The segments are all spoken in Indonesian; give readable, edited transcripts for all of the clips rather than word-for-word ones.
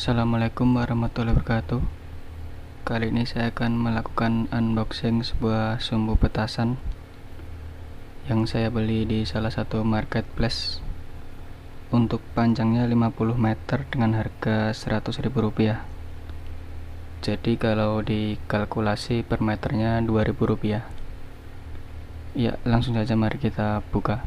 Assalamualaikum warahmatullahi wabarakatuh. Kali ini saya akan melakukan unboxing sebuah sumbu petasan yang saya beli di salah satu marketplace. Untuk panjangnya 50 meter dengan harga Rp100.000. Jadi kalau dikalkulasi per meternya Rp2.000. Ya, langsung saja mari kita buka.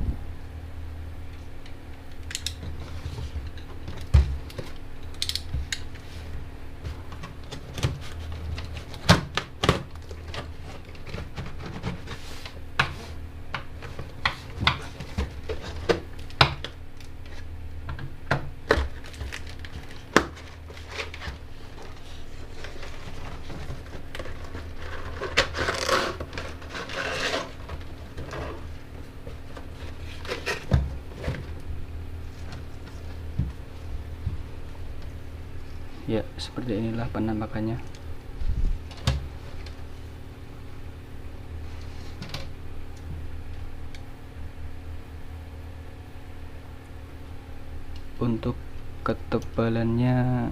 Ya, seperti inilah penampakannya. Untuk ketebalannya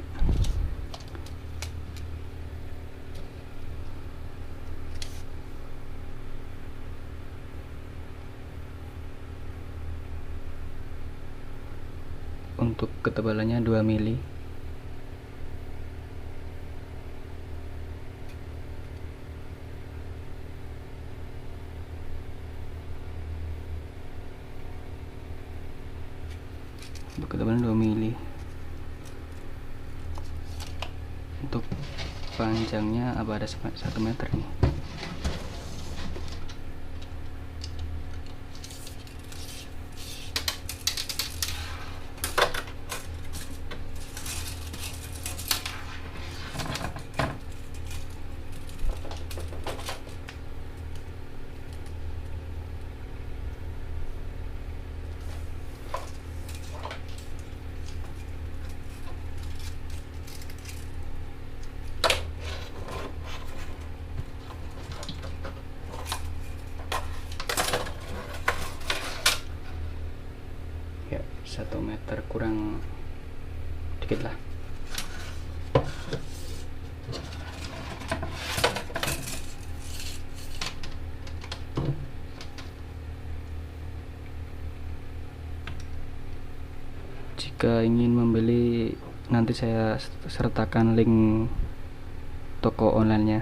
untuk ketebalannya 2 mili. Untuk ketebalan 2 mili. Untuk panjangnya ada 1 meter nih. Ya, 1 meter kurang dikit lah. Jika ingin membeli, nanti saya sertakan link toko online-nya.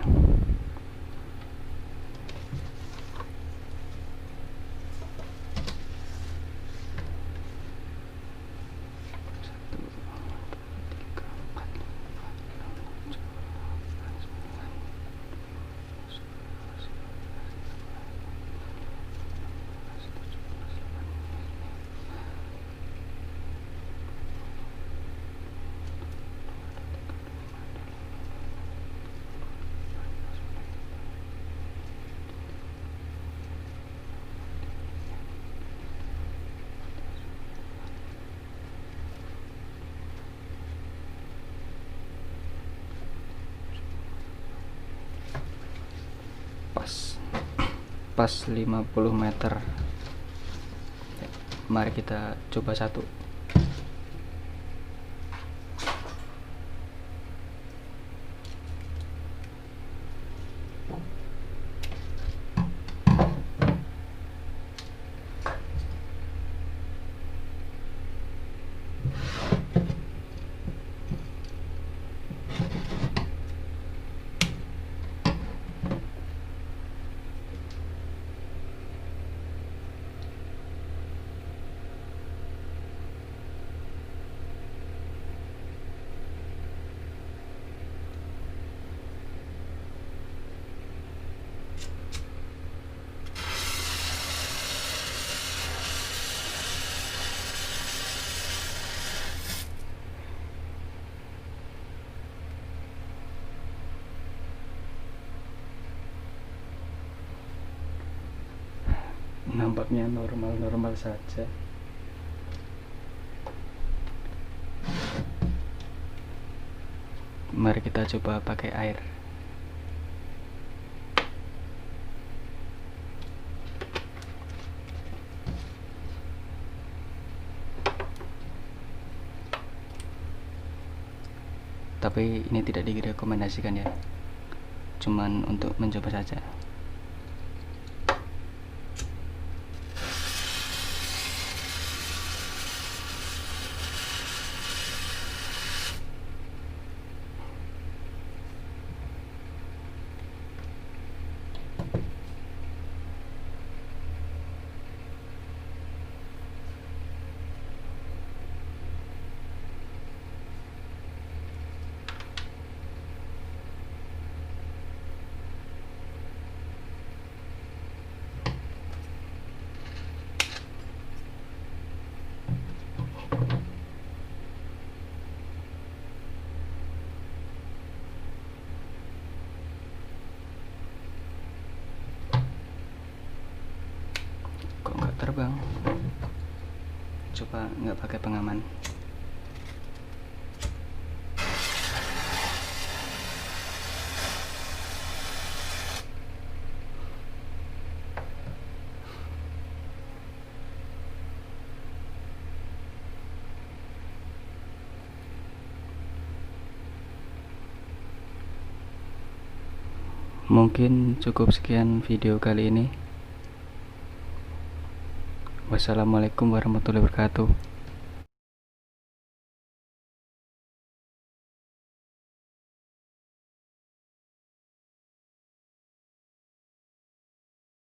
Pas 50 meter. Mari kita coba satu. Nampaknya normal-normal saja. Mari kita coba pakai air. tapi ini tidak direkomendasikan ya, cuman untuk mencoba saja. Kok nggak terbang? Coba nggak pakai pengaman. Mungkin cukup sekian video kali ini. Wassalamualaikum warahmatullahi wabarakatuh.